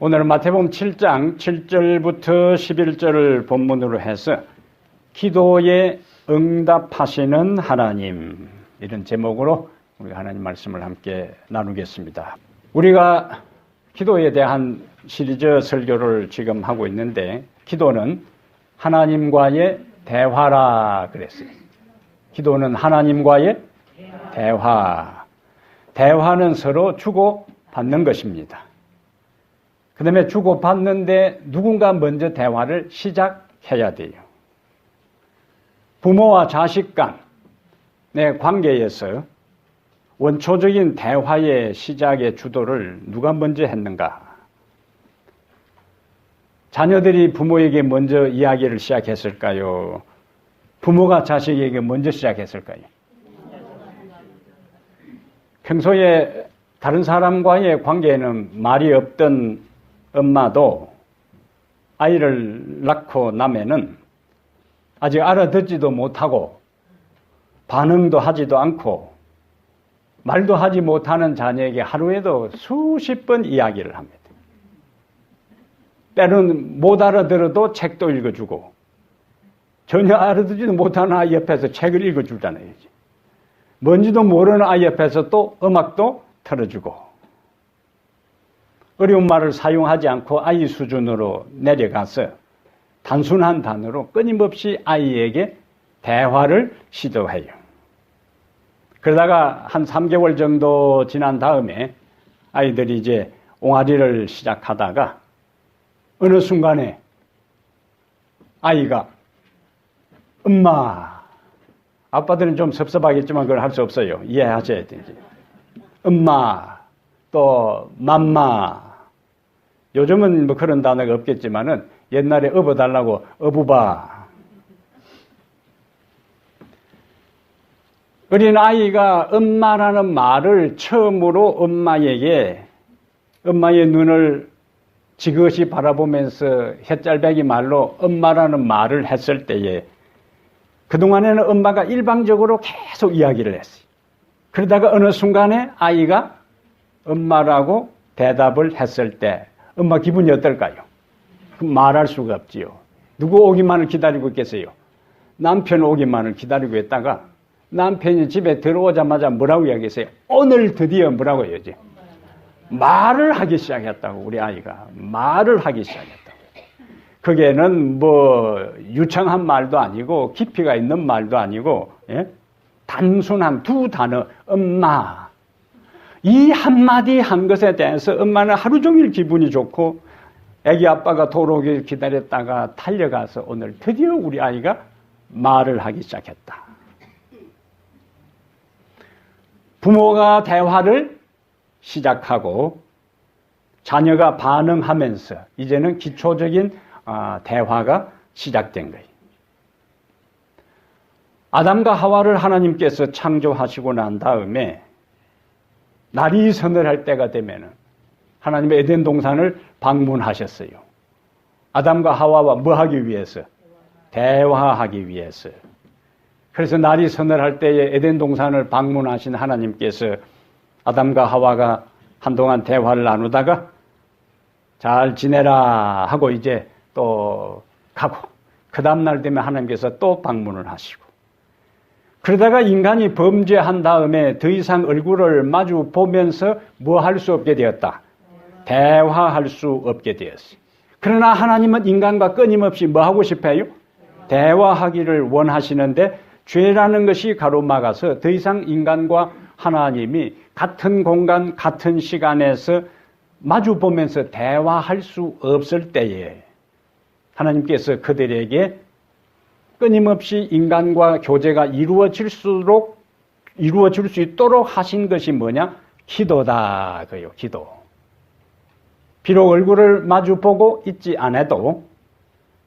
오늘은 마태복음 7장 7절부터 11절을 본문으로 해서 기도에 응답하시는 하나님, 이런 제목으로 우리가 하나님 말씀을 함께 나누겠습니다. 우리가 기도에 대한 시리즈 설교를 지금 하고 있는데, 기도는 하나님과의 대화라 그랬어요. 기도는 하나님과의 대화. 대화는 서로 주고받는 것입니다. 그 다음에 주고받는데 누군가 먼저 대화를 시작해야 돼요. 부모와 자식 간의 관계에서 원초적인 대화의 시작의 주도를 누가 먼저 했는가? 자녀들이 부모에게 먼저 이야기를 시작했을까요? 부모가 자식에게 먼저 시작했을까요? 평소에 다른 사람과의 관계에는 말이 없던 엄마도 아이를 낳고 나면은 아직 알아듣지도 못하고 반응도 하지도 않고 말도 하지 못하는 자녀에게 하루에도 수십 번 이야기를 합니다. 때로는 못 알아들어도 책도 읽어주고, 전혀 알아듣지도 못하는 아이 옆에서 책을 읽어주잖아요. 뭔지도 모르는 아이 옆에서 또 음악도 틀어주고, 어려운 말을 사용하지 않고 아이 수준으로 내려가서 단순한 단어로 끊임없이 아이에게 대화를 시도해요. 그러다가 한 3개월 정도 지난 다음에 아이들이 이제 옹알이를 시작하다가 어느 순간에 아이가 엄마, 아빠들은 좀 섭섭하겠지만 그걸 할 수 없어요. 이해하셔야 되지. 엄마, 또 맘마. 요즘은 뭐 그런 단어가 없겠지만은 옛날에 업어달라고 어부바. 어린 아이가 엄마라는 말을 처음으로 엄마의 눈을 지그시 바라보면서 햇짤배기 말로 엄마라는 말을 했을 때에, 그동안에는 엄마가 일방적으로 계속 이야기를 했어요. 그러다가 어느 순간에 아이가 엄마라고 대답을 했을 때 엄마 기분이 어떨까요? 말할 수가 없지요. 누구 오기만을 기다리고 있겠어요? 남편 오기만을 기다리고 있다가 남편이 집에 들어오자마자 뭐라고 이야기했어요? 오늘 드디어 뭐라고 해야지? 말을 하기 시작했다고. 우리 아이가 말을 하기 시작했다고. 그게는 뭐 유창한 말도 아니고 깊이가 있는 말도 아니고, 예? 단순한 두 단어, 엄마. 이 한마디 한 것에 대해서 엄마는 하루 종일 기분이 좋고, 애기 아빠가 돌아오길 기다렸다가 달려가서 오늘 드디어 우리 아이가 말을 하기 시작했다. 부모가 대화를 시작하고 자녀가 반응하면서 이제는 기초적인 대화가 시작된 거예요. 아담과 하와를 하나님께서 창조하시고 난 다음에 날이 서늘할 때가 되면은 하나님의 에덴 동산을 방문하셨어요. 아담과 하와와 뭐 하기 위해서? 대화하기 위해서. 그래서 날이 서늘할 때에 에덴 동산을 방문하신 하나님께서 아담과 하와가 한동안 대화를 나누다가 잘 지내라 하고 이제 또 가고, 그 다음날 되면 하나님께서 또 방문을 하시고, 그러다가 인간이 범죄한 다음에 더 이상 얼굴을 마주 보면서 뭐 할 수 없게 되었다? 대화할 수 없게 되었어요. 그러나 하나님은 인간과 끊임없이 뭐 하고 싶어요? 대화하기를 원하시는데 죄라는 것이 가로막아서 더 이상 인간과 하나님이 같은 공간, 같은 시간에서 마주 보면서 대화할 수 없을 때에 하나님께서 그들에게 끊임없이 인간과 교제가 이루어질 수 있도록 하신 것이 뭐냐? 기도다. 그요, 기도. 비록 얼굴을 마주보고 있지 않아도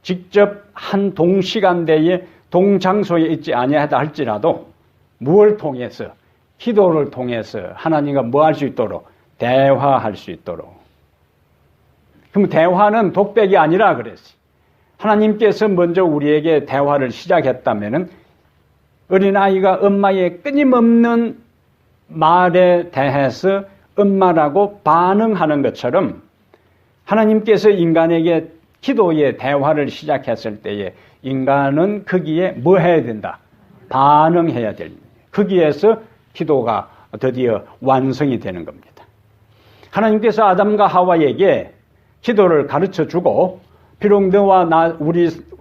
직접 한 동시간대에 동장소에 있지 아니하다 할지라도 무엇을 통해서? 기도를 통해서 하나님과 뭐 할 수 있도록? 대화할 수 있도록. 그럼 대화는 독백이 아니라 그랬어요. 하나님께서 먼저 우리에게 대화를 시작했다면은 어린아이가 엄마의 끊임없는 말에 대해서 엄마라고 반응하는 것처럼 하나님께서 인간에게 기도의 대화를 시작했을 때에 인간은 거기에 뭐 해야 된다? 반응해야 됩니다. 거기에서 기도가 드디어 완성이 되는 겁니다. 하나님께서 아담과 하와에게 기도를 가르쳐 주고 비록 너와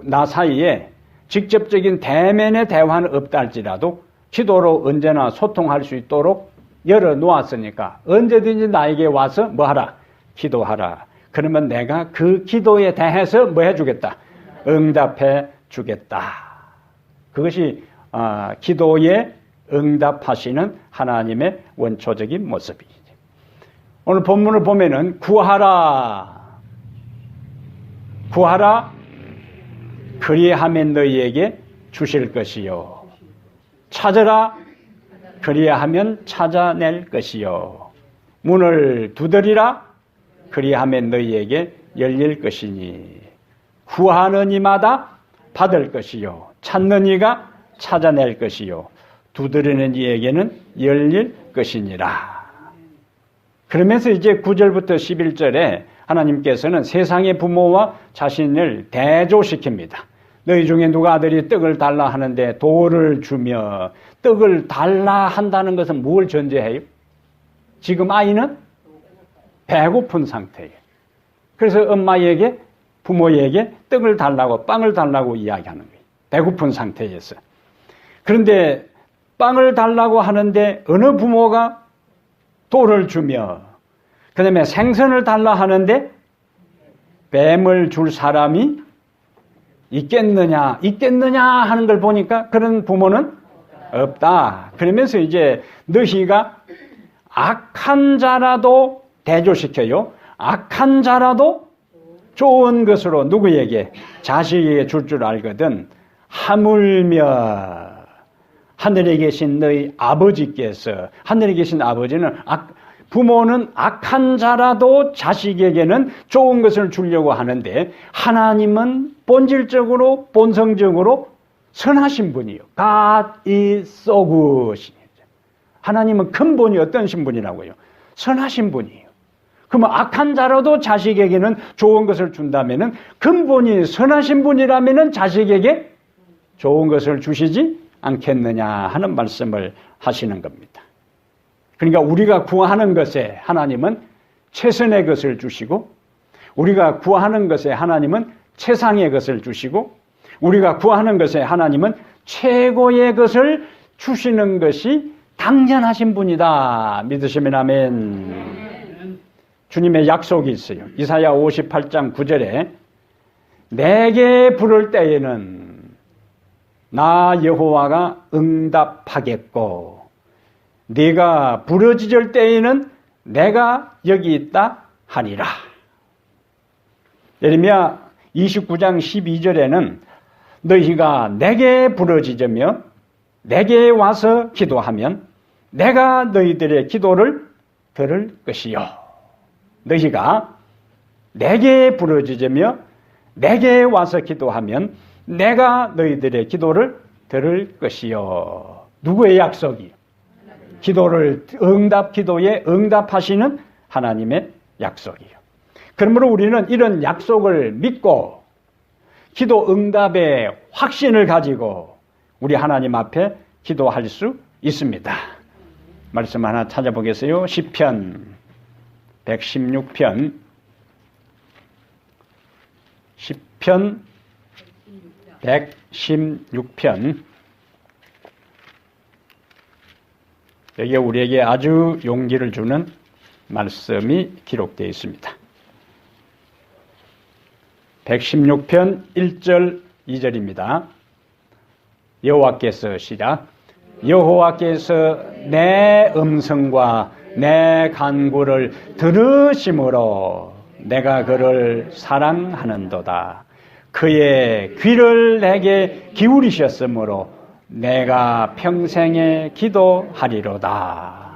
나 사이에 직접적인 대면의 대화는 없다 할지라도 기도로 언제나 소통할 수 있도록 열어놓았으니까 언제든지 나에게 와서 뭐 하라? 기도하라. 그러면 내가 그 기도에 대해서 뭐 해주겠다? 응답해 주겠다. 그것이 기도에 응답하시는 하나님의 원초적인 모습이죠. 오늘 본문을 보면은 구하라 그리하면 너희에게 주실 것이요 찾으라 그리하면 찾아낼 것이요 문을 두드리라 그리하면 너희에게 열릴 것이니 구하는 이마다 받을 것이요 찾는 이가 찾아낼 것이요 두드리는 이에게는 열릴 것이니라. 그러면서 이제 9절부터 11절에 하나님께서는 세상의 부모와 자신을 대조시킵니다. 너희 중에 누가 아들이 떡을 달라 하는데 돌을 주며 떡을 달라 한다는 것은 뭘 전제해요? 지금 아이는 배고픈 상태예요. 그래서 엄마에게 부모에게 떡을 달라고 빵을 달라고 이야기하는 거예요. 배고픈 상태에서. 그런데 빵을 달라고 하는데 어느 부모가 돌을 주며 그 다음에 생선을 달라 하는데 뱀을 줄 사람이 있겠느냐 하는 걸 보니까 그런 부모는 없다. 그러면서 이제 너희가 악한 자라도 대조시켜요. 악한 자라도 좋은 것으로 누구에게? 자식에게 줄 알거든. 하물며 하늘에 계신 너희 아버지께서, 하늘에 계신 아버지는 부모는 악한 자라도 자식에게는 좋은 것을 주려고 하는데 하나님은 본질적으로 본성적으로 선하신 분이요. God is so good. 하나님은 근본이 어떤 신분이라고요? 선하신 분이에요. 그러면 악한 자라도 자식에게는 좋은 것을 준다면은 근본이 선하신 분이라면은 자식에게 좋은 것을 주시지 않겠느냐 하는 말씀을 하시는 겁니다. 그러니까 우리가 구하는 것에 하나님은 최선의 것을 주시고 우리가 구하는 것에 하나님은 최상의 것을 주시고 우리가 구하는 것에 하나님은 최고의 것을 주시는 것이 당연하신 분이다. 믿으시면 아멘. 주님의 약속이 있어요. 이사야 58장 9절에 내게 부를 때에는 나 여호와가 응답하겠고 네가 부르짖을 때에는 내가 여기 있다 하니라. 예레미야 29장 12절에는 너희가 내게 부르짖으며 내게 와서 기도하면 내가 너희들의 기도를 들을 것이요. 너희가 내게 부르짖으며 내게 와서 기도하면 내가 너희들의 기도를 들을 것이요. 누구의 약속이요? 기도에 응답하시는 하나님의 약속이요. 그러므로 우리는 이런 약속을 믿고 기도 응답의 확신을 가지고 우리 하나님 앞에 기도할 수 있습니다. 말씀 하나 찾아보겠어요. 시편 116편 시편 116편 여기에 우리에게 아주 용기를 주는 말씀이 기록되어 있습니다. 116편 1절 2절입니다. 여호와께서 시작. 여호와께서 내 음성과 내 간구를 들으심으로 내가 그를 사랑하는도다. 그의 귀를 내게 기울이셨으므로 내가 평생에 기도하리로다.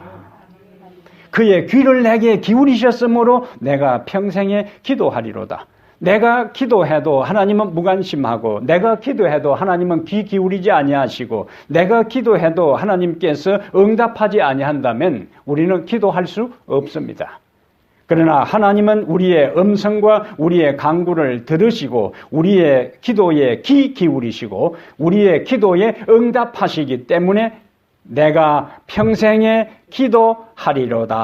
그의 귀를 내게 기울이셨으므로 내가 평생에 기도하리로다. 내가 기도해도 하나님은 무관심하고 내가 기도해도 하나님은 귀 기울이지 아니하시고 내가 기도해도 하나님께서 응답하지 아니한다면 우리는 기도할 수 없습니다. 그러나 하나님은 우리의 음성과 우리의 간구를 들으시고 우리의 기도에 귀 기울이시고 우리의 기도에 응답하시기 때문에 내가 평생에 기도하리로다.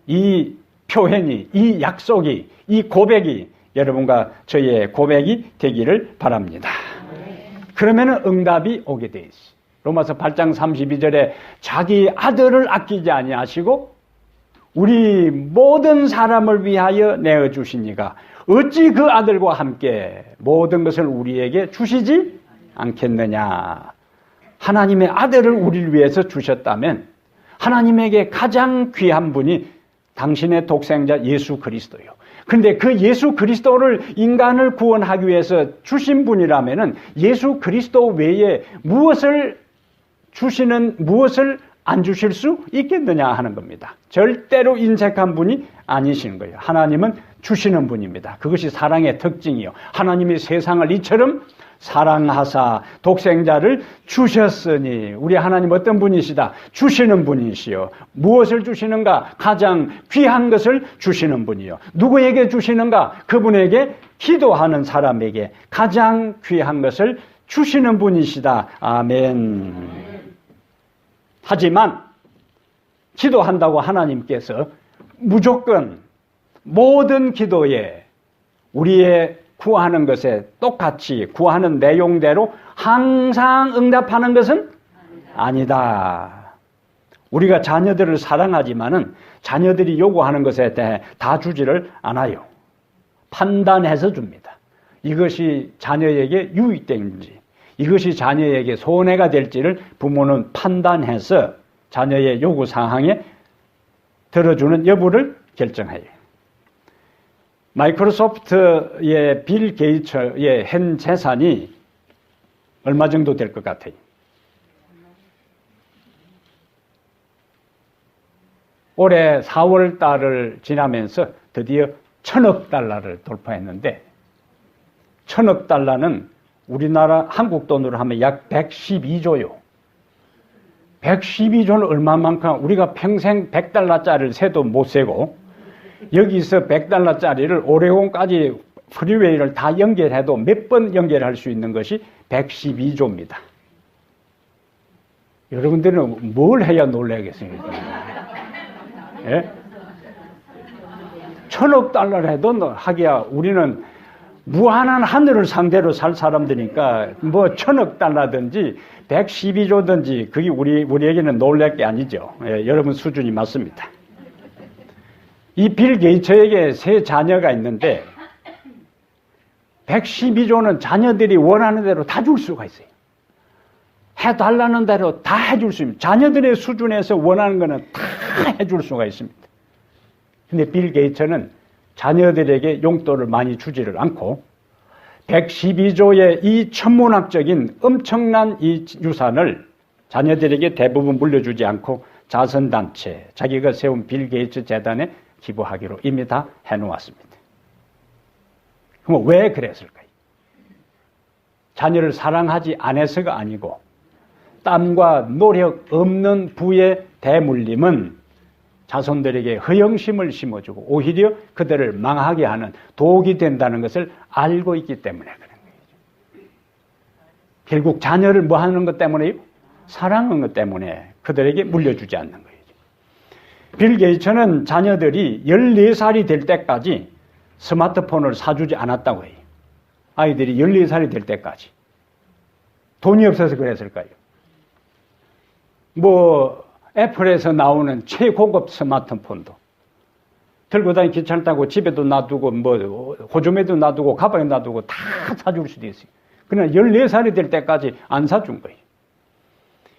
이 표현이, 이 약속이, 이 고백이 여러분과 저의 고백이 되기를 바랍니다. 그러면 응답이 오게 돼 있어요. 로마서 8장 32절에 자기 아들을 아끼지 아니하시고 우리 모든 사람을 위하여 내어주시니가 어찌 그 아들과 함께 모든 것을 우리에게 주시지 않겠느냐. 하나님의 아들을 우리를 위해서 주셨다면 하나님에게 가장 귀한 분이 당신의 독생자 예수 그리스도예요. 그런데 그 예수 그리스도를 인간을 구원하기 위해서 주신 분이라면 예수 그리스도 외에 무엇을 안 주실 수 있겠느냐 하는 겁니다. 절대로 인색한 분이 아니신 거예요. 하나님은 주시는 분입니다. 그것이 사랑의 특징이요. 하나님이 세상을 이처럼 사랑하사 독생자를 주셨으니 우리 하나님 어떤 분이시다? 주시는 분이시요. 무엇을 주시는가? 가장 귀한 것을 주시는 분이요. 누구에게 주시는가? 그분에게 기도하는 사람에게 가장 귀한 것을 주시는 분이시다. 아멘. 하지만 기도한다고 하나님께서 무조건 모든 기도에 우리의 구하는 것에 똑같이 구하는 내용대로 항상 응답하는 것은 아니다. 우리가 자녀들을 사랑하지만은 자녀들이 요구하는 것에 대해 다 주지를 않아요. 판단해서 줍니다. 이것이 자녀에게 유익된지 이것이 자녀에게 손해가 될지를 부모는 판단해서 자녀의 요구사항에 들어주는 여부를 결정해요. 마이크로소프트의 빌 게이츠의 현 재산이 얼마 정도 될 것 같아요? 올해 4월 달을 지나면서 드디어 1,000억 달러를 돌파했는데 1,000억 달러는 우리나라 한국 돈으로 하면 약 112조요. 112조는 얼마만큼 우리가 평생 100달러짜리를 세도 못 세고 여기서 100달러짜리를 오레곤까지 프리웨이를 다 연결해도 몇 번 연결할 수 있는 것이 112조입니다. 여러분들은 뭘 해야 놀라겠습니까? 예? 1,000억 달러를 해도 하기야 우리는 무한한 하늘을 상대로 살 사람들이니까 뭐 1,000억 달러든지 112조든지 그게 우리에게는 놀랄 게 아니죠. 예, 여러분 수준이 맞습니다. 이 빌 게이츠에게 세 자녀가 있는데 112조는 자녀들이 원하는 대로 다 줄 수가 있어요. 해달라는 대로 다 해줄 수 있습니다. 자녀들의 수준에서 원하는 거는 다 해줄 수가 있습니다. 근데 빌 게이츠는 자녀들에게 용돈을 많이 주지를 않고 112조의 이 천문학적인 엄청난 이 유산을 자녀들에게 대부분 물려주지 않고 자선단체, 자기가 세운 빌 게이츠 재단에 기부하기로 이미 다 해놓았습니다. 그럼 왜 그랬을까요? 자녀를 사랑하지 않아서가 아니고 땀과 노력 없는 부의 대물림은 자손들에게 허영심을 심어주고 오히려 그들을 망하게 하는 독이 된다는 것을 알고 있기 때문에 그런 거예요. 결국 자녀를 뭐 하는 것 때문에요? 사랑하는 것 때문에 그들에게 물려주지 않는 거예요. 빌 게이츠는 자녀들이 14살이 될 때까지 스마트폰을 사주지 않았다고 해요. 아이들이 14살이 될 때까지. 돈이 없어서 그랬을까요? 애플에서 나오는 최고급 스마트폰도 들고 다니기 귀찮다고 집에도 놔두고 호주머니에도 놔두고 가방에 놔두고 다 사줄 수도 있어요. 그러나 14살이 될 때까지 안 사준 거예요.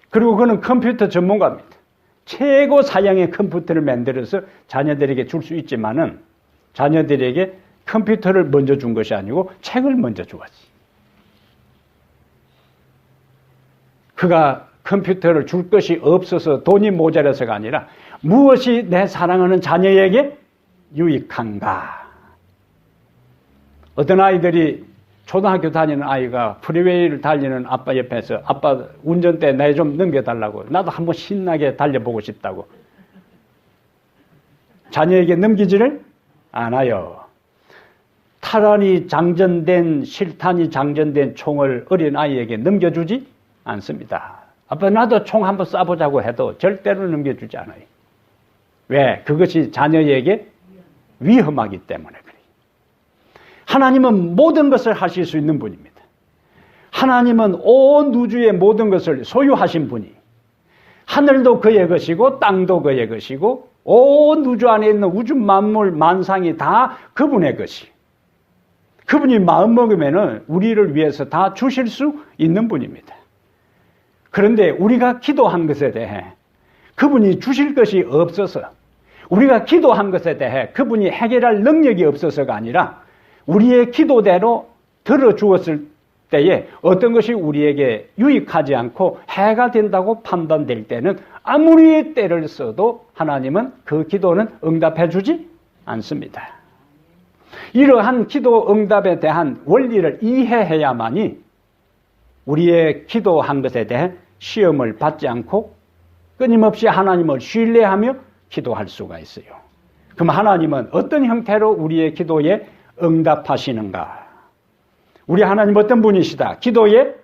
그리고 그는 컴퓨터 전문가입니다. 최고 사양의 컴퓨터를 만들어서 자녀들에게 줄 수 있지만은 자녀들에게 컴퓨터를 먼저 준 것이 아니고 책을 먼저 주었지. 그가 컴퓨터를 줄 것이 없어서 돈이 모자라서가 아니라 무엇이 내 사랑하는 자녀에게 유익한가. 어떤 아이들이 초등학교 다니는 아이가 프리웨이를 달리는 아빠 옆에서 아빠 운전대 내 좀 넘겨달라고 나도 한번 신나게 달려보고 싶다고. 자녀에게 넘기지를 않아요. 탈환이 장전된, 실탄이 장전된 총을 어린아이에게 넘겨주지 않습니다. 아빠 나도 총 한번 쏴보자고 해도 절대로 넘겨주지 않아요. 왜? 그것이 자녀에게 위험하기 때문에 그래요. 하나님은 모든 것을 하실 수 있는 분입니다. 하나님은 온 우주의 모든 것을 소유하신 분이, 하늘도 그의 것이고 땅도 그의 것이고 온 우주 안에 있는 우주 만물 만상이 다 그분의 것이, 그분이 마음먹으면 우리를 위해서 다 주실 수 있는 분입니다. 그런데 우리가 기도한 것에 대해 그분이 주실 것이 없어서, 우리가 기도한 것에 대해 그분이 해결할 능력이 없어서가 아니라 우리의 기도대로 들어주었을 때에 어떤 것이 우리에게 유익하지 않고 해가 된다고 판단될 때는 아무리 때를 써도 하나님은 그 기도는 응답해 주지 않습니다. 이러한 기도 응답에 대한 원리를 이해해야만이 우리의 기도한 것에 대해 시험을 받지 않고 끊임없이 하나님을 신뢰하며 기도할 수가 있어요. 그럼 하나님은 어떤 형태로 우리의 기도에 응답하시는가? 우리 하나님 어떤 분이시다? 기도에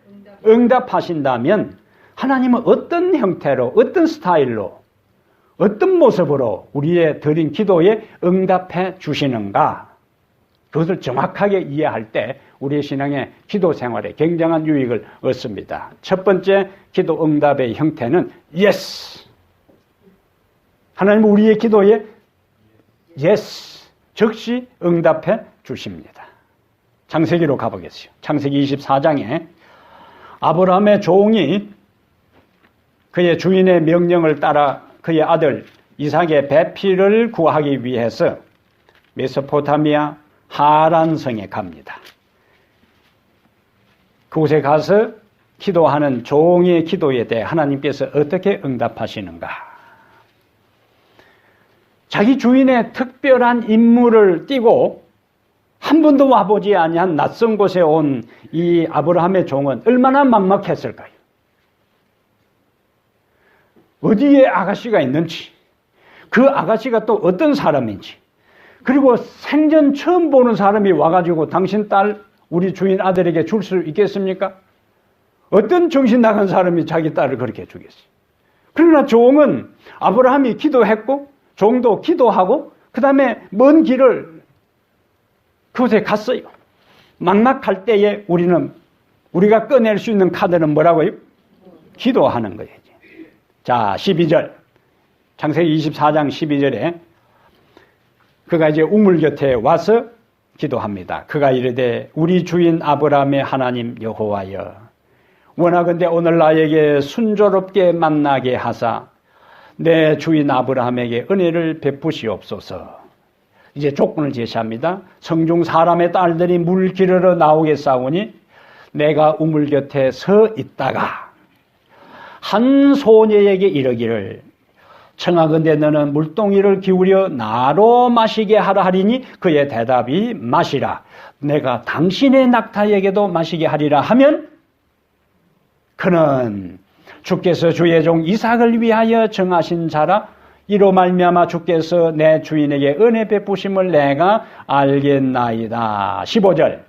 응답하신다면 하나님은 어떤 형태로, 어떤 스타일로, 어떤 모습으로 우리의 드린 기도에 응답해 주시는가? 그것을 정확하게 이해할 때 우리의 신앙의 기도 생활에 굉장한 유익을 얻습니다. 첫 번째 기도 응답의 형태는 yes. 하나님은 우리의 기도에 yes, 즉시 응답해 주십니다. 창세기로 가보겠어요. 창세기 24장에 아브라함의 종이 그의 주인의 명령을 따라 그의 아들 이삭의 배필을 구하기 위해서 메소포타미아 하란성에 갑니다. 그곳에 가서 기도하는 종의 기도에 대해 하나님께서 어떻게 응답하시는가? 자기 주인의 특별한 임무를 띠고 한 번도 와보지 아니한 낯선 곳에 온 이 아브라함의 종은 얼마나 막막했을까요? 어디에 아가씨가 있는지, 그 아가씨가 또 어떤 사람인지, 그리고 생전 처음 보는 사람이 와가지고 당신 딸, 우리 주인 아들에게 줄 수 있겠습니까? 어떤 정신 나간 사람이 자기 딸을 그렇게 주겠어요? 그러나 종은 아브라함이 기도했고 종도 기도하고 그 다음에 먼 길을 그곳에 갔어요. 막막할 때에 우리가 꺼낼 수 있는 카드는 뭐라고요? 기도하는 거예요. 자, 12절. 창세기 24장 12절에 그가 이제 우물 곁에 와서 기도합니다. 그가 이르되 우리 주인 아브라함의 하나님 여호와여, 원하건대 오늘 나에게 순조롭게 만나게 하사 내 주인 아브라함에게 은혜를 베푸시옵소서. 이제 조건을 제시합니다. 성중 사람의 딸들이 물 기르러 나오겠사오니 내가 우물 곁에 서 있다가 한 소녀에게 이르기를 청하건대 너는 물동이를 기울여 나로 마시게 하라 하리니 그의 대답이 마시라. 내가 당신의 낙타에게도 마시게 하리라 하면 그는 주께서 주의 종 이삭을 위하여 정하신 자라. 이로 말미암아 주께서 내 주인에게 은혜 베푸심을 내가 알겠나이다. 15절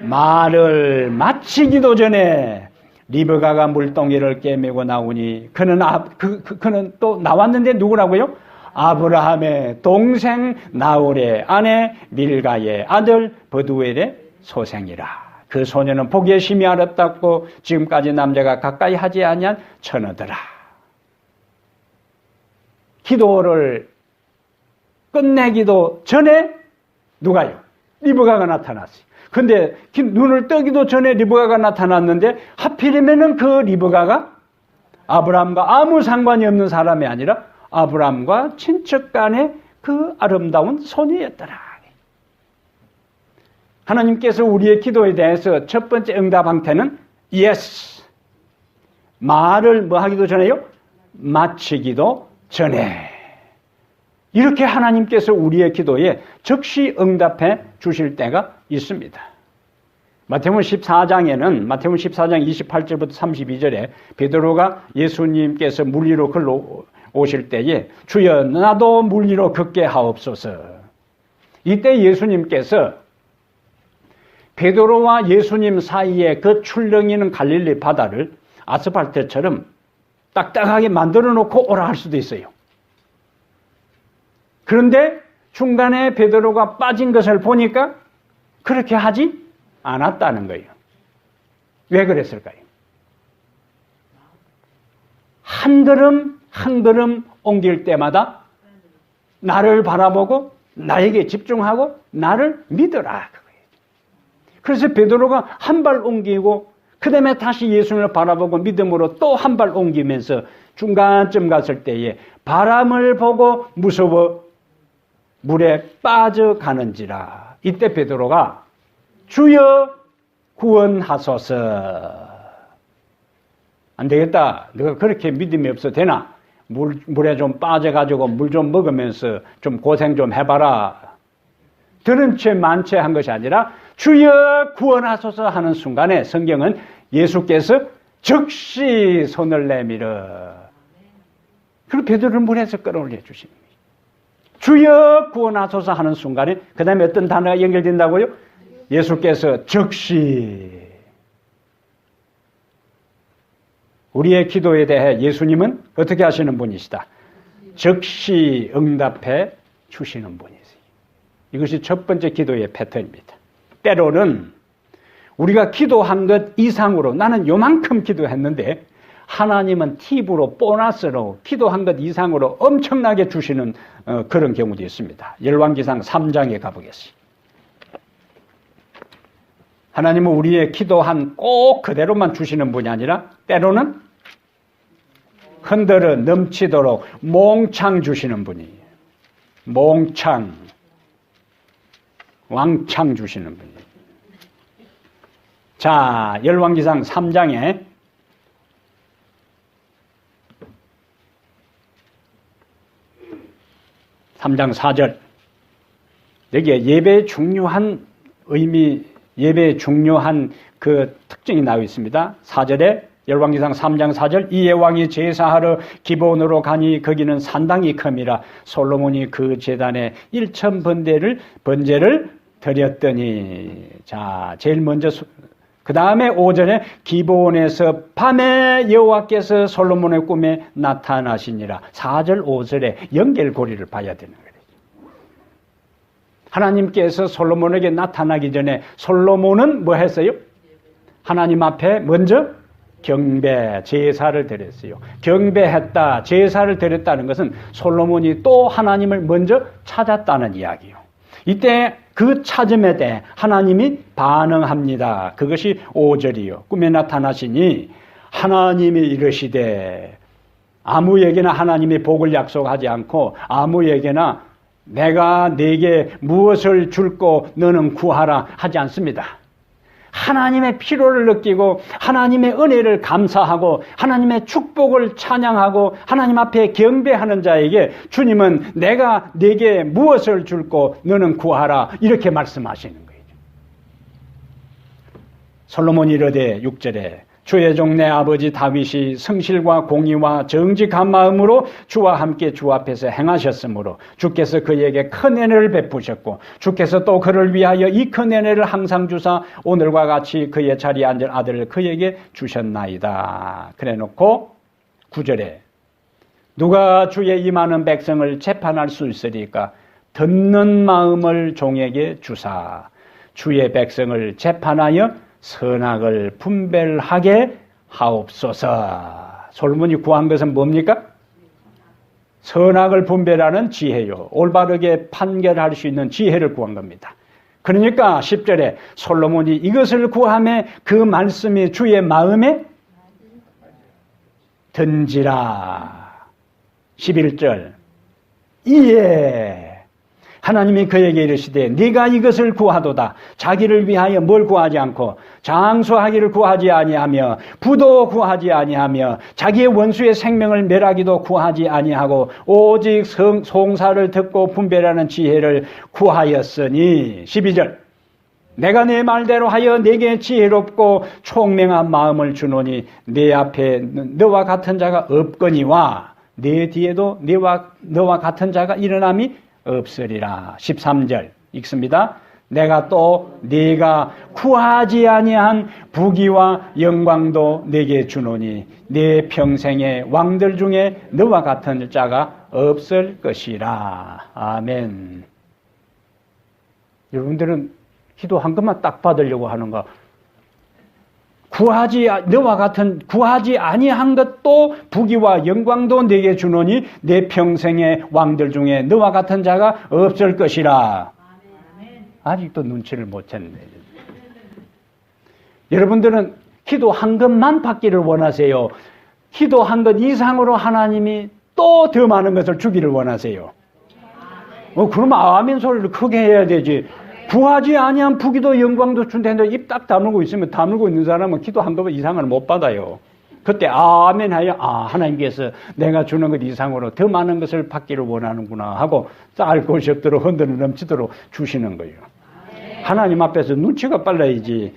말을 마치기도 전에 리브가가 물동이를 꿰매고 나오니 그는 또 나왔는데 누구라고요? 아브라함의 동생 나홀의 아내 밀가의 아들 버두엘의 소생이라. 그 소녀는 보기에 심히 아름답고 지금까지 남자가 가까이 하지 아니한 처녀더라. 기도를 끝내기도 전에 누가요? 리브가가 나타났어요. 근데 눈을 뜨기도 전에 리브가가 나타났는데 하필이면은 그 리브가가 아브라함과 아무 상관이 없는 사람이 아니라 아브라함과 친척 간의 그 아름다운 소녀였더라. 하나님께서 우리의 기도에 대해서 첫 번째 응답 형태는 yes. 말을 뭐 하기도 전에요? 마치기도 전에. 이렇게 하나님께서 우리의 기도에 즉시 응답해 주실 때가 있습니다. 마태복음 14장 28절부터 32절에 베드로가 예수님께서 물 위로 오실 때에 주여 나도 물 위로 걷게 하옵소서. 이때 예수님께서 베드로와 예수님 사이에 그 출렁이는 갈릴리 바다를 아스팔트처럼 딱딱하게 만들어 놓고 오라 할 수도 있어요. 그런데 중간에 베드로가 빠진 것을 보니까 그렇게 하지 않았다는 거예요. 왜 그랬을까요? 한 걸음 한 걸음 옮길 때마다 나를 바라보고 나에게 집중하고 나를 믿어라. 그래서 베드로가 한 발 옮기고 그 다음에 다시 예수님을 바라보고 믿음으로 또 한 발 옮기면서 중간쯤 갔을 때에 바람을 보고 무서워 물에 빠져가는지라. 이때 베드로가 주여 구원하소서. 안 되겠다. 너가 그렇게 믿음이 없어 되나? 물에 좀 빠져가지고 물 좀 먹으면서 좀 고생 좀 해봐라. 들은 채 만채 한 것이 아니라 주여 구원하소서 하는 순간에 성경은 예수께서 즉시 손을 내밀어. 그리고 베드로를 물에서 끌어올려 주시는 거예요. 주여 구원하소서 하는 순간에 그 다음에 어떤 단어가 연결된다고요? 예수께서 즉시. 우리의 기도에 대해 예수님은 어떻게 하시는 분이시다? 즉시 응답해 주시는 분이세요. 이것이 첫 번째 기도의 패턴입니다. 때로는 우리가 기도한 것 이상으로 나는 요만큼 기도했는데 하나님은 팁으로 보너스로 기도한 것 이상으로 엄청나게 주시는 그런 경우도 있습니다. 열왕기상 3장에 가보겠습니다. 하나님은 우리의 기도한 꼭 그대로만 주시는 분이 아니라 때로는 흔들어 넘치도록 몽창 주시는 분이에요. 몽창, 왕창 주시는 분이에요. 자, 열왕기상 3장에 3장 4절. 여기에 예배의 중요한 의미, 예배의 중요한 그 특징이 나와 있습니다. 4절에 열왕기상 3장 4절. 이에 왕이 제사하러 기브온으로 가니 거기는 산당이 큼이라 솔로몬이 그 제단에 1000번제를 드렸더니. 자, 제일 먼저 그 다음에 5절에 기브온에서 밤에 여호와께서 솔로몬의 꿈에 나타나시니라. 4절 5절에 연결고리를 봐야 되는 거예요. 하나님께서 솔로몬에게 나타나기 전에 솔로몬은 뭐 했어요? 하나님 앞에 먼저 경배, 제사를 드렸어요. 경배했다, 제사를 드렸다는 것은 솔로몬이 또 하나님을 먼저 찾았다는 이야기예요. 이때 그 찾음에 대해 하나님이 반응합니다. 그것이 5절이요. 꿈에 나타나시니 하나님이 이르시되, 아무에게나 하나님이 복을 약속하지 않고 아무에게나 내가 네게 무엇을 줄고 너는 구하라 하지 않습니다. 하나님의 필요를 느끼고 하나님의 은혜를 감사하고 하나님의 축복을 찬양하고 하나님 앞에 경배하는 자에게 주님은 내가 네게 무엇을 줄고 너는 구하라 이렇게 말씀하시는 거예요. 솔로몬이 이르되 6절에 주의 종 내 아버지 다윗이 성실과 공의와 정직한 마음으로 주와 함께 주 앞에서 행하셨으므로 주께서 그에게 큰 은혜를 베푸셨고 주께서 또 그를 위하여 이 큰 은혜를 항상 주사 오늘과 같이 그의 자리에 앉은 아들을 그에게 주셨나이다. 그래놓고 9절에 누가 주의 이 많은 백성을 재판할 수 있으리까? 듣는 마음을 종에게 주사 주의 백성을 재판하여 선악을 분별하게 하옵소서. 솔로몬이 구한 것은 뭡니까? 선악을 분별하는 지혜요. 올바르게 판결할 수 있는 지혜를 구한 겁니다. 그러니까 10절에 솔로몬이 이것을 구하매 그 말씀이 주의 마음에 든지라. 11절 이에 하나님이 그에게 이르시되 네가 이것을 구하도다. 자기를 위하여 뭘 구하지 않고 장수하기를 구하지 아니하며 부도 구하지 아니하며 자기의 원수의 생명을 멸하기도 구하지 아니하고 오직 송사를 듣고 분별하는 지혜를 구하였으니. 12절 내가 내 말대로 하여 네게 지혜롭고 총명한 마음을 주노니 네 앞에 너와 같은 자가 없거니와. 내 뒤에도 너와 같은 자가 일어남이 없으리라. 13절 읽습니다. 내가 또 네가 구하지 아니한 부귀와 영광도 내게 주노니 내 평생의 왕들 중에 너와 같은 자가 없을 것이라. 아멘. 여러분들은 기도한 것만 딱 받으려고 하는가? 너와 같은 구하지 아니한 것도 부귀와 영광도 내게 주노니 내 평생의 왕들 중에 너와 같은 자가 없을 것이라. 아직도 눈치를 못 챘네. 여러분들은 기도한 것만 받기를 원하세요? 기도한 것 이상으로 하나님이 또 더 많은 것을 주기를 원하세요? 그러면 아멘 소리를 크게 해야 되지. 구하지 아니한 부귀도 영광도 준다는데 입 딱 다물고 있으면, 다물고 있는 사람은 기도한 것 이상을 못 받아요. 그때 아멘 하여 하나님께서 내가 주는 것 이상으로 더 많은 것을 받기를 원하는구나 하고 쌀 곳이 없도록 흔들어 넘치도록 주시는 거예요. 하나님 앞에서 눈치가 빨라야지.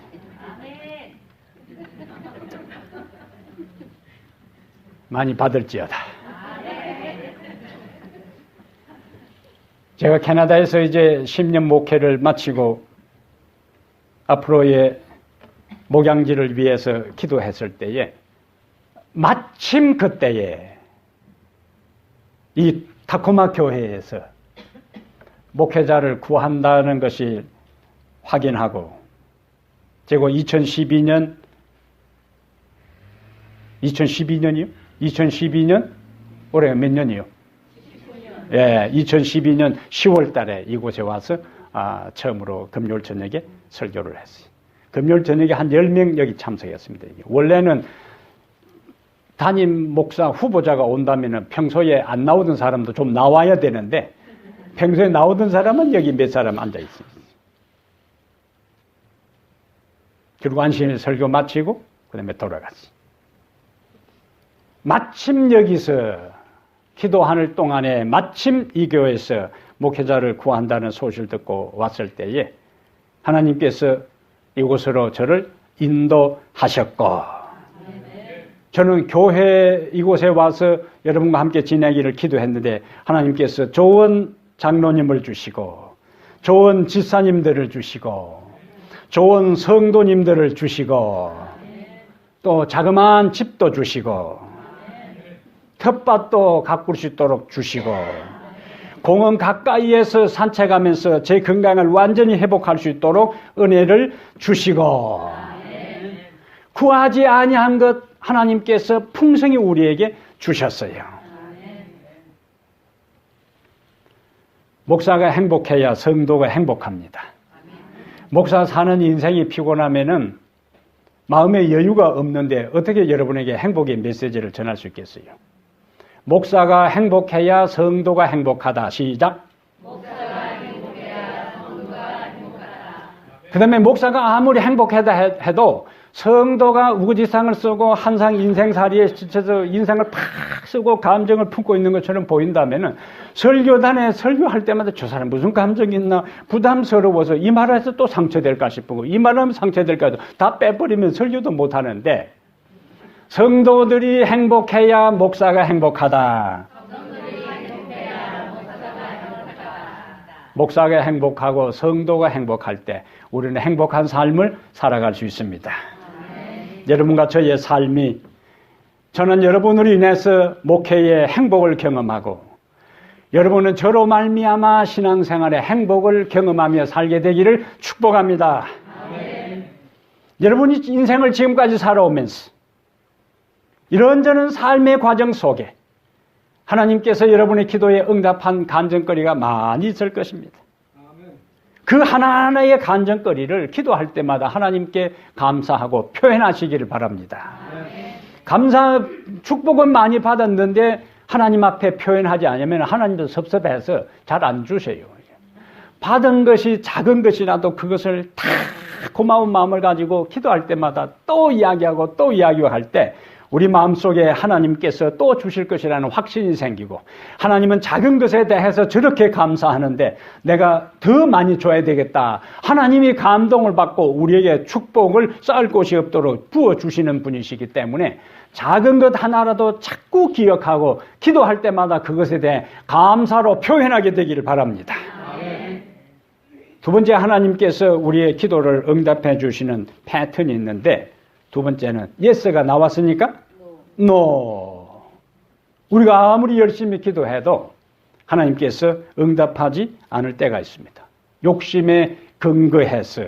많이 받을지어다. 제가 캐나다에서 이제 10년 목회를 마치고 앞으로의 목양지를 위해서 기도했을 때에 마침 그때에 이 타코마 교회에서 목회자를 구한다는 것이 확인하고, 제가 2012년이요? 2012년? 올해 몇 년이요? 19년. 예, 2012년 10월 달에 이곳에 와서 처음으로 금요일 저녁에 설교를 했어요. 금요일 저녁에 한 10명 여기 참석했습니다. 원래는 담임 목사 후보자가 온다면 평소에 안 나오던 사람도 좀 나와야 되는데, 평소에 나오던 사람은 여기 몇 사람 앉아 있습니다. 그리고 안식일 설교 마치고 그 다음에 돌아갔어요. 마침 여기서 기도하는 동안에 마침 이 교회에서 목회자를 구한다는 소식을 듣고 왔을 때에 하나님께서 이곳으로 저를 인도하셨고, 저는 교회 이곳에 와서 여러분과 함께 지내기를 기도했는데 하나님께서 좋은 장로님을 주시고 좋은 지사님들을 주시고 좋은 성도님들을 주시고 또 자그마한 집도 주시고 텃밭도 가꿀 수 있도록 주시고 공원 가까이에서 산책하면서 제 건강을 완전히 회복할 수 있도록 은혜를 주시고 구하지 아니한 것 하나님께서 풍성히 우리에게 주셨어요. 목사가 행복해야 성도가 행복합니다. 목사 사는 인생이 피곤하면은 마음의 여유가 없는데 어떻게 여러분에게 행복의 메시지를 전할 수 있겠어요? 목사가 행복해야 성도가 행복하다. 시작. 목사가 행복해야 성도가 행복하다. 그 다음에 목사가 아무리 행복하다 해도 성도가 우거지상을 쓰고 항상 인생살이에 지쳐서 인생을 팍 쓰고 감정을 품고 있는 것처럼 보인다면은 설교단에 설교할 때마다 저 사람 무슨 감정이 있나 부담스러워서 이 말해서 또 상처될까 싶고 이 말하면 상처될까 해도 다 빼버리면 설교도 못하는데, 성도들이 행복해야 목사가 행복하다. 목사가 행복하고 성도가 행복할 때 우리는 행복한 삶을 살아갈 수 있습니다. 여러분과 저의 삶이, 저는 여러분으로 인해서 목회의 행복을 경험하고 여러분은 저로 말미암아 신앙생활의 행복을 경험하며 살게 되기를 축복합니다. 아멘. 여러분이 인생을 지금까지 살아오면서 이런저런 삶의 과정 속에 하나님께서 여러분의 기도에 응답한 간증거리가 많이 있을 것입니다. 그 하나하나의 간증거리를 기도할 때마다 하나님께 감사하고 표현하시기를 바랍니다. 축복은 많이 받았는데 하나님 앞에 표현하지 않으면 하나님도 섭섭해서 잘 안 주세요. 받은 것이 작은 것이라도 그것을 다 고마운 마음을 가지고 기도할 때마다 또 이야기하고 또 이야기할 때 우리 마음속에 하나님께서 또 주실 것이라는 확신이 생기고, 하나님은 작은 것에 대해서 저렇게 감사하는데 내가 더 많이 줘야 되겠다. 하나님이 감동을 받고 우리에게 축복을 쌓을 곳이 없도록 부어주시는 분이시기 때문에 작은 것 하나라도 자꾸 기억하고 기도할 때마다 그것에 대해 감사로 표현하게 되기를 바랍니다. 두 번째, 하나님께서 우리의 기도를 응답해 주시는 패턴이 있는데, 두 번째는 예스가 나왔으니까 no. 우리가 아무리 열심히 기도해도 하나님께서 응답하지 않을 때가 있습니다. 욕심에 근거해서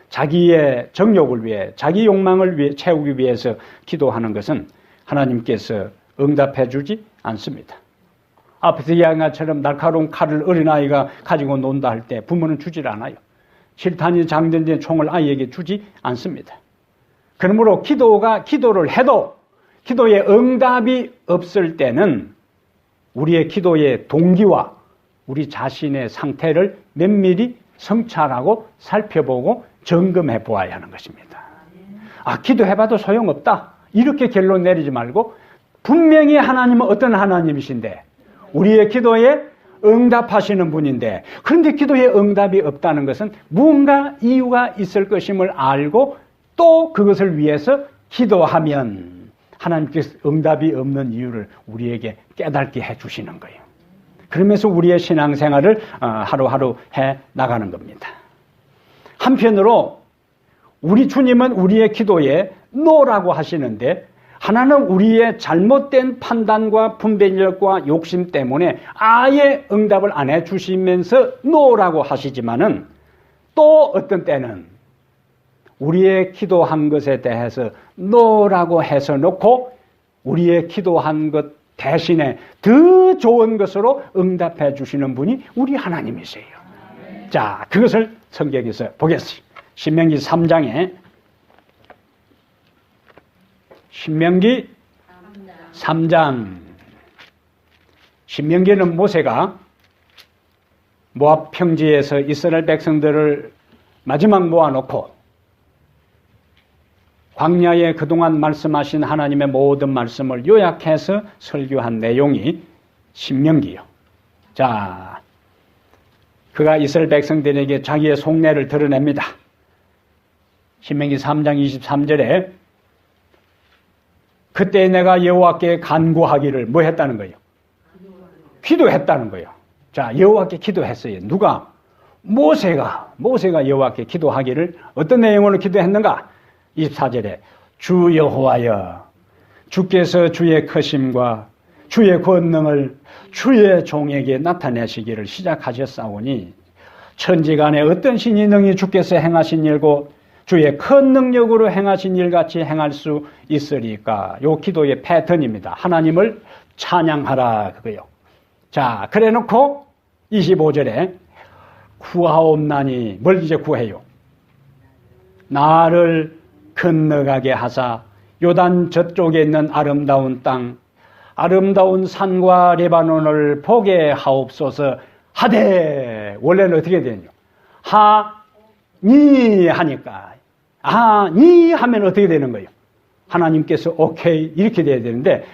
자기의 정욕을 위해, 자기 욕망을 위해 채우기 위해서 기도하는 것은 하나님께서 응답해 주지 않습니다. 앞에서 이야기한 것처럼 날카로운 칼을 어린아이가 가지고 논다 할 때 부모는 주질 않아요. 실탄이 장전된 총을 아이에게 주지 않습니다. 그러므로 기도를 해도 기도에 응답이 없을 때는 우리의 기도의 동기와 우리 자신의 상태를 면밀히 성찰하고 살펴보고 점검해 보아야 하는 것입니다. 기도해봐도 소용없다, 이렇게 결론 내리지 말고, 분명히 하나님은 어떤 하나님이신데 우리의 기도에 응답하시는 분인데, 그런데 기도에 응답이 없다는 것은 무언가 이유가 있을 것임을 알고 또 그것을 위해서 기도하면 하나님께서 응답이 없는 이유를 우리에게 깨닫게 해주시는 거예요. 그러면서 우리의 신앙생활을 하루하루 해 나가는 겁니다. 한편으로 우리 주님은 우리의 기도에 노라고 하시는데, 하나는 우리의 잘못된 판단과 분별력과 욕심 때문에 아예 응답을 안 해주시면서 노라고 하시지만은, 또 어떤 때는 우리의 기도한 것에 대해서 노라고 해서 놓고 우리의 기도한 것 대신에 더 좋은 것으로 응답해 주시는 분이 우리 하나님이세요. 자, 그것을 성경에서 보겠습니다. 신명기 3장에, 신명기 3장. 신명기는 모세가 모압 평지에서 이스라엘 백성들을 마지막 모아놓고 광야에 그동안 말씀하신 하나님의 모든 말씀을 요약해서 설교한 내용이 신명기요. 자, 그가 이스라엘 백성들에게 자기의 속내를 드러냅니다. 신명기 3장 23절에 그때 내가 여호와께 간구하기를 뭐 했다는 거예요? 기도했다는 거예요. 자, 여호와께 기도했어요. 누가? 모세가 여호와께 기도하기를 어떤 내용으로 기도했는가? 24절에 주 여호와여, 주께서 주의 크심과 주의 권능을 주의 종에게 나타내시기를 시작하셨사오니 천지간에 어떤 신이 능히 주께서 행하신 일고 주의 큰 능력으로 행하신 일같이 행할 수 있으리까? 요 기도의 패턴입니다. 하나님을 찬양하라, 그거요. 자, 그래 놓고 25절에 구하옵나니, 뭘 이제 구해요? 나를 건너가게 하사 요단 저쪽에 있는 아름다운 땅, 아름다운 산과 레바논을 보게 하옵소서 하되, 원래는 어떻게 되냐? 하니 하니까, 니 하면 어떻게 되는 거예요? 하나님께서 오케이 이렇게 돼야 되는데,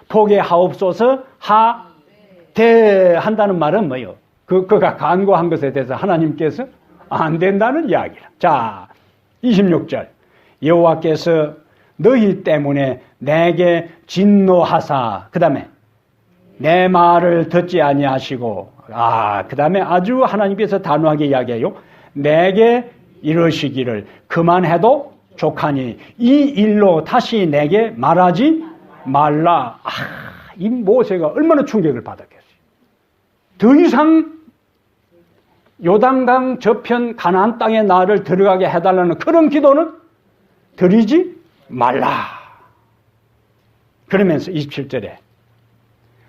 보게 하옵소서 하되 한다는 말은 뭐예요? 그가 간구한 것에 대해서 하나님께서 안 된다는 이야기라. 자, 26절. 여호와께서 너희 때문에 내게 진노하사, 그 다음에 내 말을 듣지 아니하시고, 그 다음에 아주 하나님께서 단호하게 이야기해요. 내게 이러시기를 그만해도 족하니 이 일로 다시 내게 말하지 말라. 이 모세가 얼마나 충격을 받았겠어요. 더 이상 요단강 저편 가나안 땅에 나를 들어가게 해달라는 그런 기도는 드리지 말라. 그러면서 27절에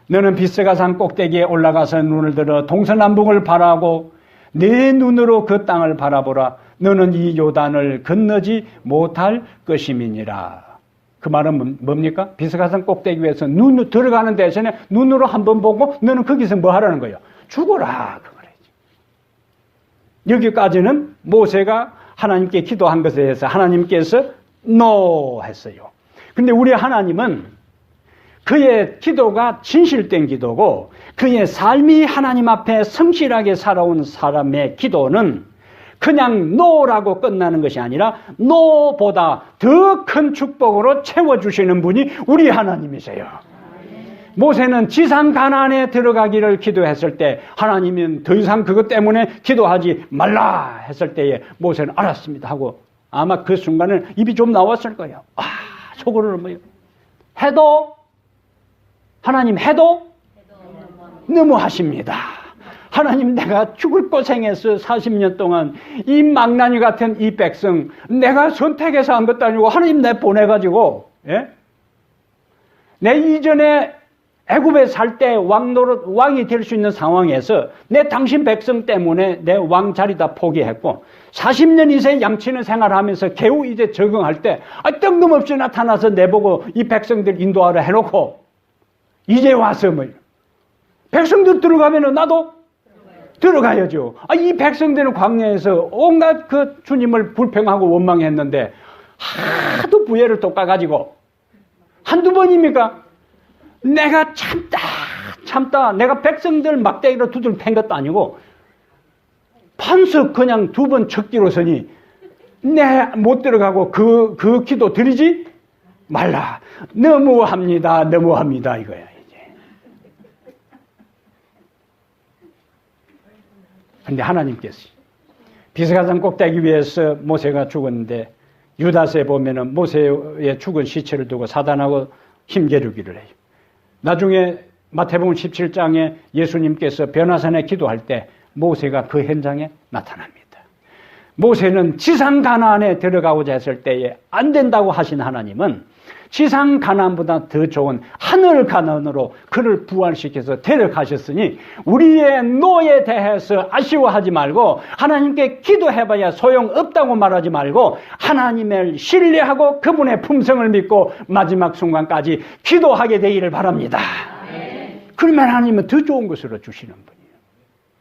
너는 비스가산 꼭대기에 올라가서 눈을 들어 동서남북을 바라고 내 눈으로 그 땅을 바라보라. 너는 이 요단을 건너지 못할 것임이니라. 그 말은 뭡니까? 비스가산 꼭대기 위에서 눈으로 들어가는 대신에 눈으로 한번 보고 너는 거기서 뭐 하라는 거예요? 죽어라. 그거래요. 여기까지는 모세가 하나님께 기도한 것에 대해서 하나님께서 no 했어요. 근데 우리 하나님은 그의 기도가 진실된 기도고 그의 삶이 하나님 앞에 성실하게 살아온 사람의 기도는 그냥 노라고 끝나는 것이 아니라 노보다 더 큰 축복으로 채워주시는 분이 우리 하나님이세요. 모세는 지상 가나안에 들어가기를 기도했을 때 하나님은 더 이상 그것 때문에 기도하지 말라 했을 때에 모세는 알았습니다 하고 아마 그 순간은 입이 좀 나왔을 거예요. 속으로는 뭐예요? 해도 하나님 해도 너무하십니다. 하나님 내가 죽을 고생해서 40년 동안 이 망나니 같은 이 백성 내가 선택해서 한 것도 아니고 하나님 내 보내가지고 내 이전에 애굽에 살 때 왕이 될 수 있는 상황에서 내 당신 백성 때문에 내 왕 자리 다 포기했고 40년 이상 양치는 생활하면서 겨우 이제 적응할 때 뜬금없이 나타나서 내보고 이 백성들 인도하라 해놓고 이제 와서 뭐 백성들 들어가면은 나도 들어가야죠. 이 백성들은 광야에서 온갖 그 주님을 불평하고 원망했는데 하도 부회를 돋가가지고 한두 번입니까? 내가 참다 내가 백성들 막대기로 두들 팬 것도 아니고 판석 그냥 2번 척기로서니 내 못 들어가고 그 기도 드리지 말라. 너무합니다 이거야. 근데 하나님께서 비스가산 꼭대기 위에서 모세가 죽었는데 유다서에 보면은 모세의 죽은 시체를 두고 사단하고 힘겨루기를 해요. 나중에 마태복음 17장에 예수님께서 변화산에 기도할 때 모세가 그 현장에 나타납니다. 모세는 지상 가나안에 들어가고자 했을 때에 안 된다고 하신 하나님은 지상 가나안보다 더 좋은 하늘 가나안으로 그를 부활시켜서 데려가셨으니 우리의 노에 대해서 아쉬워하지 말고 하나님께 기도해봐야 소용없다고 말하지 말고 하나님을 신뢰하고 그분의 품성을 믿고 마지막 순간까지 기도하게 되기를 바랍니다. 그러면 하나님은 더 좋은 것으로 주시는 분이에요.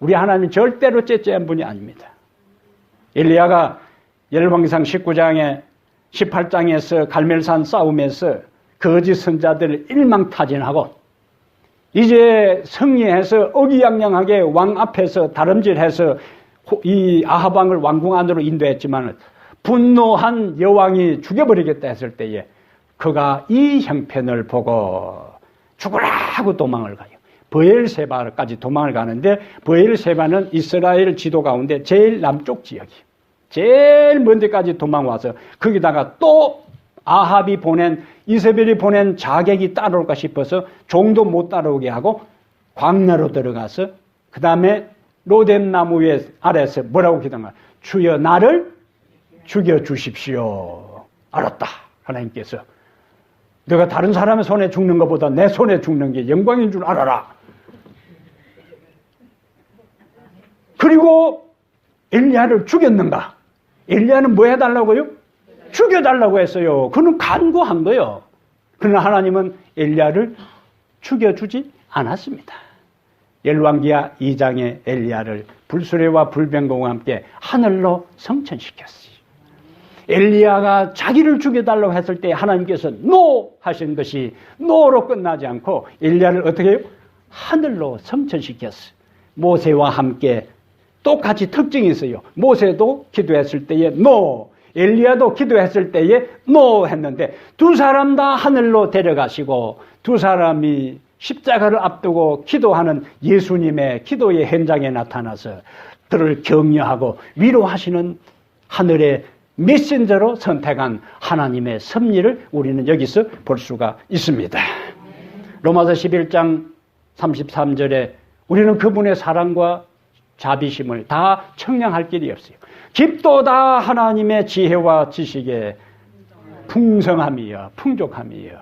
우리 하나님은 절대로 째째한 분이 아닙니다. 엘리야가 열왕기상 19장에 18장에서 갈멜산 싸움에서 거짓 선자들을 일망타진하고 이제 승리해서 어기양양하게 왕 앞에서 다름질해서 이 아합 왕을 왕궁 안으로 인도했지만 분노한 여왕이 죽여버리겠다 했을 때에 그가 이 형편을 보고 죽으라 하고 도망을 가요. 브엘세바까지 도망을 가는데 브엘세바는 이스라엘 지도 가운데 제일 남쪽 지역이에요. 제일 먼 데까지 도망와서 거기다가 또 아합이 보낸 이세벨이 보낸 자객이 따라올까 싶어서 종도 못 따라오게 하고 광야로 들어가서 그 다음에 로뎀나무 위에 아래에서 뭐라고 기도하냐 주여 나를 죽여주십시오. 알았다. 하나님께서 너가 다른 사람의 손에 죽는 것보다 내 손에 죽는 게 영광인 줄 알아라. 그리고 엘리야를 죽였는가? 엘리야는 뭐 해달라고요? 죽여달라고 했어요. 그는 간구한 거예요. 그러나 하나님은 엘리야를 죽여주지 않았습니다. 열왕기하 2장의 엘리야를 불수레와 불병공과 함께 하늘로 성천시켰어요. 엘리야가 자기를 죽여달라고 했을 때 하나님께서 노 하신 것이 노로 끝나지 않고 엘리야를 어떻게 해요? 하늘로 성천시켰어요. 모세와 함께 똑같이 특징이 있어요. 모세도 기도했을 때에 노, 엘리야도 기도했을 때에 노 했는데 두 사람 다 하늘로 데려가시고 두 사람이 십자가를 앞두고 기도하는 예수님의 기도의 현장에 나타나서 그를 격려하고 위로하시는 하늘의 메신저로 선택한 하나님의 섭리를 우리는 여기서 볼 수가 있습니다. 로마서 11장 33절에 우리는 그분의 사랑과 자비심을 다 청량할 길이 없어요. 깊도다 하나님의 지혜와 지식에 풍성함이여 풍족함이여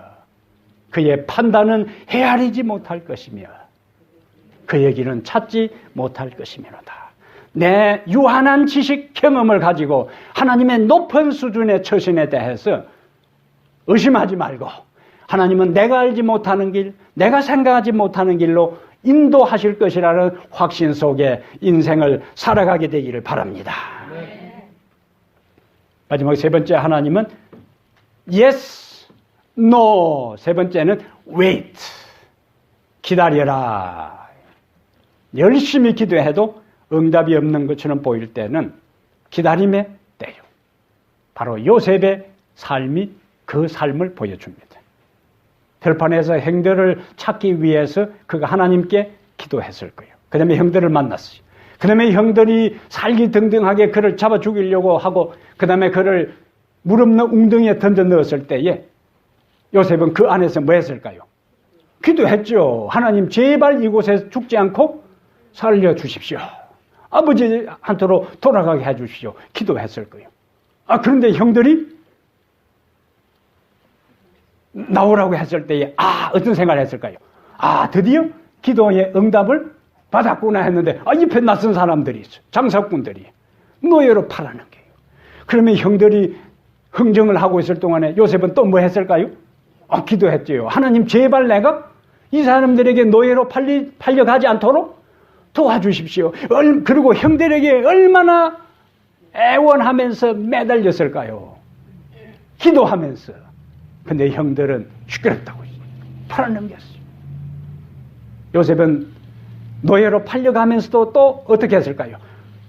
그의 판단은 헤아리지 못할 것이며 그의 길은 찾지 못할 것이며로다. 내 유한한 지식 경험을 가지고 하나님의 높은 수준의 처신에 대해서 의심하지 말고 하나님은 내가 알지 못하는 길, 내가 생각하지 못하는 길로 인도하실 것이라는 확신 속에 인생을 살아가게 되기를 바랍니다. 네. 마지막 세 번째 하나님은 Yes, No. 세 번째는 wait. 기다려라. 열심히 기도해도 응답이 없는 것처럼 보일 때는 기다림의 때요. 바로 요셉의 삶이 그 삶을 보여줍니다. 들판에서 형들을 찾기 위해서 그가 하나님께 기도했을 거예요. 그 다음에 형들을 만났어요. 그 다음에 형들이 살기등등하게 그를 잡아 죽이려고 하고 그 다음에 그를 물 없는 웅덩이에 던져 넣었을 때에 요셉은 그 안에서 뭐 했을까요? 기도했죠. 하나님 제발 이곳에 죽지 않고 살려주십시오. 아버지한테로 돌아가게 해주십시오. 기도했을 거예요. 그런데 형들이 나오라고 했을 때에 어떤 생각을 했을까요? 드디어 기도의 응답을 받았구나 했는데 옆에 낯선 사람들이 있어요. 장사꾼들이 노예로 팔아넘겨요. 그러면 형들이 흥정을 하고 있을 동안에 요셉은 또 뭐 했을까요? 기도했죠. 하나님 제발 내가 이 사람들에게 노예로 팔려가지 않도록 도와주십시오. 그리고 형들에게 얼마나 애원하면서 매달렸을까요? 기도하면서. 근데 형들은 시끄럽다고 팔아넘겼어요. 요셉은 노예로 팔려가면서도 또 어떻게 했을까요?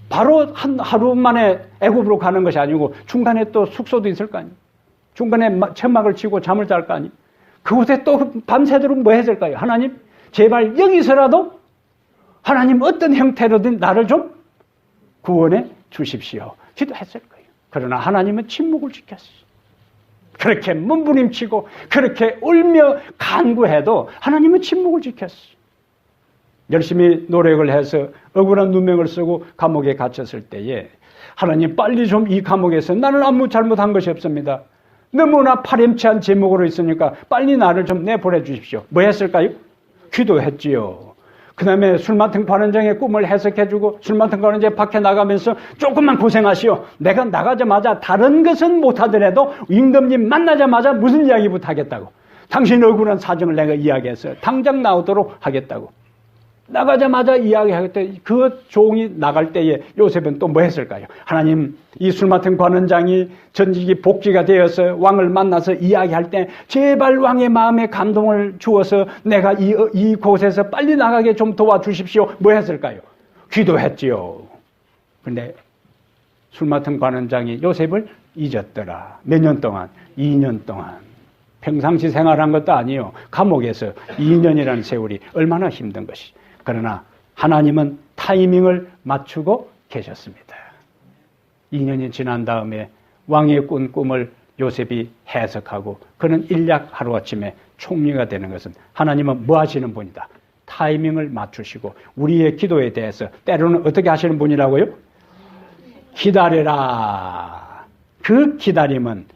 바로 한 하루 만에 애굽으로 가는 것이 아니고 중간에 또 숙소도 있을 거 아니에요. 중간에 천막을 치고 잠을 잘 거 아니에요. 그곳에 또 밤새도록 뭐 했을까요? 하나님 제발 여기서라도 하나님 어떤 형태로든 나를 좀 구원해 주십시오. 기도했을 거예요. 그러나 하나님은 침묵을 지켰어요. 그렇게 몸부림치고 그렇게 울며 간구해도 하나님은 침묵을 지켰어요. 열심히 노력을 해서 억울한 누명을 쓰고 감옥에 갇혔을 때에 하나님 빨리 좀 이 감옥에서 나는 아무 잘못한 것이 없습니다. 너무나 파렴치한 제목으로 있으니까 빨리 나를 좀 내보내 주십시오. 뭐 했을까요? 기도했지요. 그 다음에 술 맡은 관원장의 꿈을 해석해주고 술 맡은 관원장이 밖에 나가면서 조금만 고생하시오. 내가 나가자마자 다른 것은 못하더라도 임금님 만나자마자 무슨 이야기부터 하겠다고. 당신 억울한 사정을 내가 이야기했어요. 당장 나오도록 하겠다고. 나가자마자 이야기하겠다. 그 종이 나갈 때에 요셉은 또 뭐 했을까요? 하나님 이 술 맡은 관원장이 전직이 복지가 되어서 왕을 만나서 이야기할 때 제발 왕의 마음에 감동을 주어서 내가 이 곳에서 빨리 나가게 좀 도와주십시오. 뭐 했을까요? 기도했지요. 근데 술 맡은 관원장이 요셉을 잊었더라. 몇 년 동안? 2년 동안. 평상시 생활한 것도 아니에요. 감옥에서 2년이라는 세월이 얼마나 힘든 것이. 그러나 하나님은 타이밍을 맞추고 계셨습니다. 2년이 지난 다음에 왕의 꾼 꿈을 요셉이 해석하고 그는 일약 하루아침에 총리가 되는 것은 하나님은 뭐 하시는 분이다. 타이밍을 맞추시고 우리의 기도에 대해서 때로는 어떻게 하시는 분이라고요? 기다려라. 그 기다림은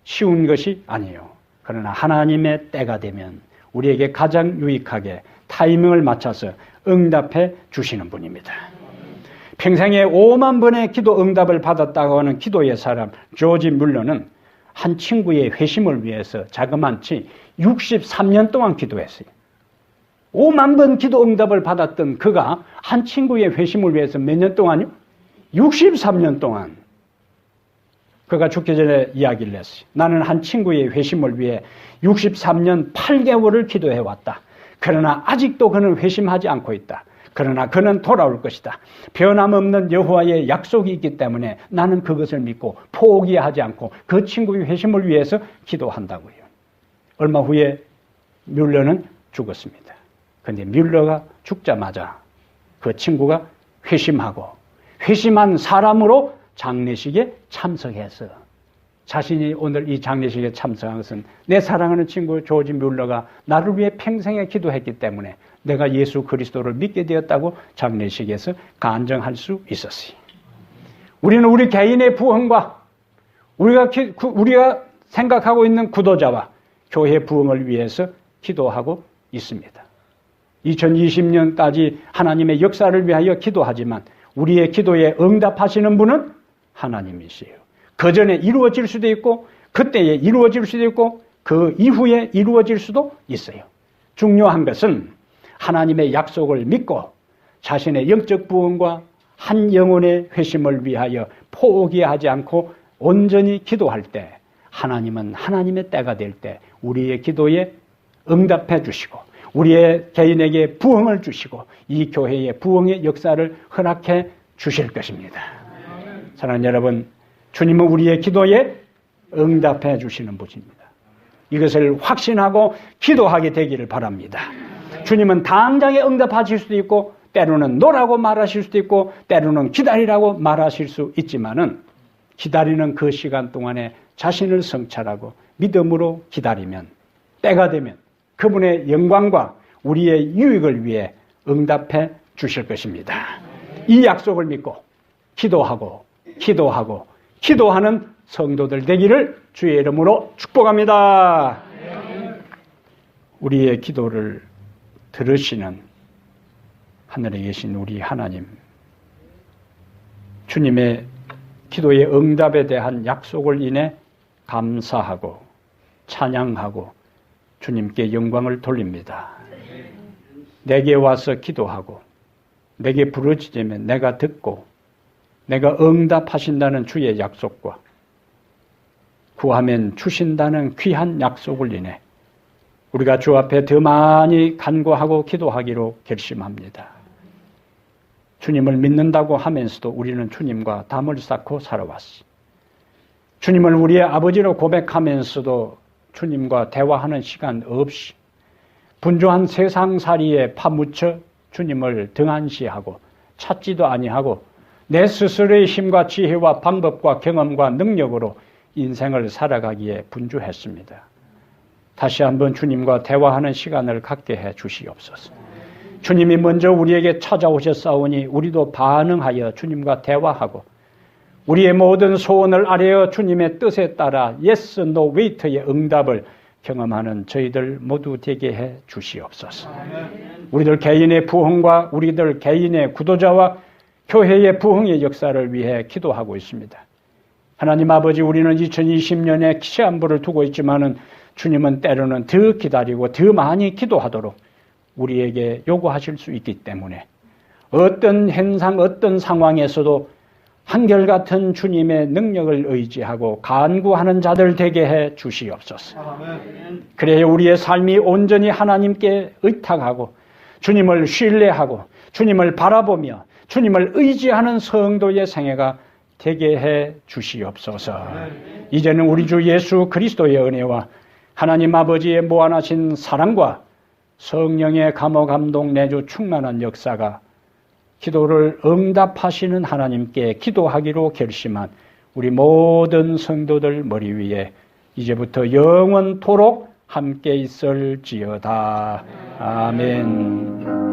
쉬운 것이 아니에요. 그러나 하나님의 때가 되면 우리에게 가장 유익하게 타이밍을 맞춰서 응답해 주시는 분입니다. 평생에 5만 번의 기도 응답을 받았다고 하는 기도의 사람 조지 뮬러는 한 친구의 회심을 위해서 자그만치 63년 동안 기도했어요. 5만 번 기도 응답을 받았던 그가 한 친구의 회심을 위해서 몇 년 동안요? 63년 동안. 그가 죽기 전에 이야기를 했어요. 나는 한 친구의 회심을 위해 63년 8개월을 기도해왔다. 그러나 아직도 그는 회심하지 않고 있다. 그러나 그는 돌아올 것이다. 변함없는 여호와의 약속이 있기 때문에 나는 그것을 믿고 포기하지 않고 그 친구의 회심을 위해서 기도한다고요. 얼마 후에 뮬러는 죽었습니다. 그런데 뮬러가 죽자마자 그 친구가 회심하고 회심한 사람으로 장례식에 참석해서 자신이 오늘 이 장례식에 참석한 것은 내 사랑하는 친구 조지 뮬러가 나를 위해 평생에 기도했기 때문에 내가 예수 그리스도를 믿게 되었다고 장례식에서 간증할 수 있었어요. 우리는 우리 개인의 부흥과 우리가 생각하고 있는 구도자와 교회 부흥을 위해서 기도하고 있습니다. 2020년까지 하나님의 역사를 위하여 기도하지만 우리의 기도에 응답하시는 분은 하나님이시에요. 그 전에 이루어질 수도 있고 그때에 이루어질 수도 있고 그 이후에 이루어질 수도 있어요. 중요한 것은 하나님의 약속을 믿고 자신의 영적 부흥과 한 영혼의 회심을 위하여 포기하지 않고 온전히 기도할 때 하나님은 하나님의 때가 될 때 우리의 기도에 응답해 주시고 우리의 개인에게 부흥을 주시고 이 교회의 부흥의 역사를 허락해 주실 것입니다. 사랑하는 여러분, 주님은 우리의 기도에 응답해 주시는 분입니다. 이것을 확신하고 기도하게 되기를 바랍니다. 주님은 당장에 응답하실 수도 있고 때로는 노라고 말하실 수도 있고 때로는 기다리라고 말하실 수 있지만은 기다리는 그 시간 동안에 자신을 성찰하고 믿음으로 기다리면 때가 되면 그분의 영광과 우리의 유익을 위해 응답해 주실 것입니다. 이 약속을 믿고 기도하고 기도하는 성도들 되기를 주의 이름으로 축복합니다. 우리의 기도를 들으시는 하늘에 계신 우리 하나님, 주님의 기도의 응답에 대한 약속을 인해 감사하고 찬양하고 주님께 영광을 돌립니다. 내게 와서 기도하고 내게 부르짖으면 내가 듣고 내가 응답하신다는 주의 약속과 구하면 주신다는 귀한 약속을 인해 우리가 주 앞에 더 많이 간구하고 기도하기로 결심합니다. 주님을 믿는다고 하면서도 우리는 주님과 담을 쌓고 살아왔습니다. 주님을 우리의 아버지로 고백하면서도 주님과 대화하는 시간 없이 분주한 세상살이에 파묻혀 주님을 등한시하고 찾지도 아니하고 내 스스로의 힘과 지혜와 방법과 경험과 능력으로 인생을 살아가기에 분주했습니다. 다시 한번 주님과 대화하는 시간을 갖게 해 주시옵소서. 주님이 먼저 우리에게 찾아오셨사오니 우리도 반응하여 주님과 대화하고 우리의 모든 소원을 아뢰어 주님의 뜻에 따라 yes, no, wait의 응답을 경험하는 저희들 모두 되게 해 주시옵소서. 우리들 개인의 부흥과 우리들 개인의 구도자와 교회의 부흥의 역사를 위해 기도하고 있습니다. 하나님 아버지, 우리는 2020년에 시한부를 두고 있지만은 주님은 때로는 더 기다리고 더 많이 기도하도록 우리에게 요구하실 수 있기 때문에 어떤 현상, 어떤 상황에서도 한결같은 주님의 능력을 의지하고 간구하는 자들 되게 해 주시옵소서. 그래야 우리의 삶이 온전히 하나님께 의탁하고 주님을 신뢰하고 주님을 바라보며 주님을 의지하는 성도의 생애가 되게 해 주시옵소서. 이제는 우리 주 예수 그리스도의 은혜와 하나님 아버지의 무한하신 사랑과 성령의 감화 감동 내주 충만한 역사가 기도를 응답하시는 하나님께 기도하기로 결심한 우리 모든 성도들 머리 위에 이제부터 영원토록 함께 있을지어다. 아멘.